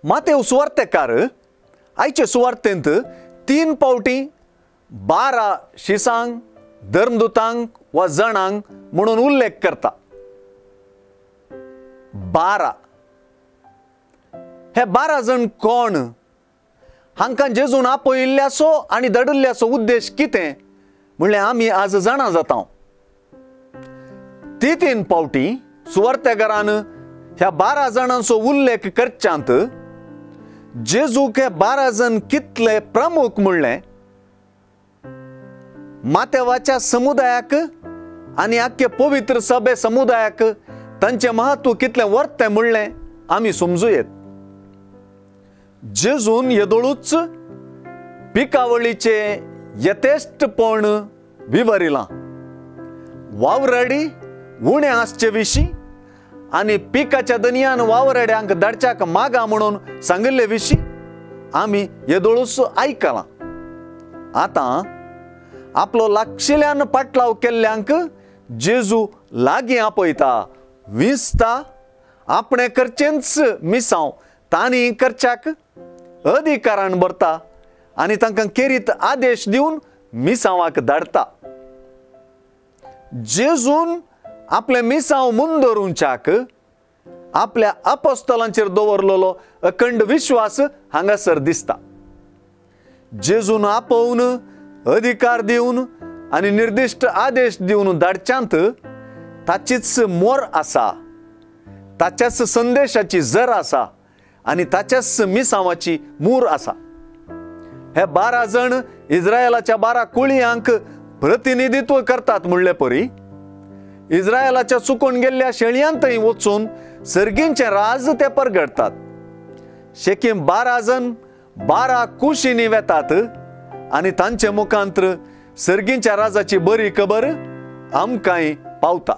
मातेव सुवार्थेकार आयचे सुवार्थेंत 3 पावटी 12 शिसांक धर्मदूतांक वा जणांक म्हणून उल्लेख करता. 12 हे 12 जण कोण? हांकां जेजून आपयिल्ल्याचो आनी धाडिल्ल्याचो उद्देश कितें म्हणलें आमी आज जाणा जाता. ती 3 पावटी सुवार्थेकारान ह्या 12 जाणांचो उल्लेख करच्यांत जेजूक हे 12 जण कितले प्रमुख म्हणलें मातेवाच्या समुदायाक आनी आख्खे पवित्र सभे समुदायाक तांचें महत्व कितलें वर्तें म्हणलें आमी समजूयेत. जेजून येदोळूच पिकावळीचे यथेश्टपण विवरिलां. वावराडी उणे आसचे विशीं आनी पिकाच्या दनयान वावराड्यांक धाडच्याक मागा म्हणून सांगिल्ले विशीं आमी येदोळूच आयकलां. आतां आपलो लागशिल्ल्यान पाटलाव केल्ल्यांक जेजू लागीं आपयता, विंचता, आपणें करचेंच मिसांव तांणी करच्याक अधिकारान भरता आनी तांकां केरीत आदेश दिवन मिसांवाक धाडटा. जेजून आपले मिसांव मुंदोरूंच्याक आपल्या अपोस्तलांचेर दवरलेलो अखंड विश्वास हांगासर दिसता. जेजून आपोवन अधिकार दिवन आनी निर्दिष्ट आदेश दिवन धाडच्यांत ताचीच मोर आसा, ताच्याच संदेशाची जर आसा आनी ताच्याच मिसांवाची मूर आसा. हे 12 जण इस्रायलाच्या 12 कुळयांक प्रतिनिधित्व करतात म्हणले परी इस्रायलाच्या चुकून गेल्ल्या शेळयांतय वचून सर्गींचे राज ते परगडतात. शेकीम 12 जण 12 कुशींनी वेतात आनी तांचे मुखांत्र सर्गींच्या राजाची बरी खबर आमकांय पावता.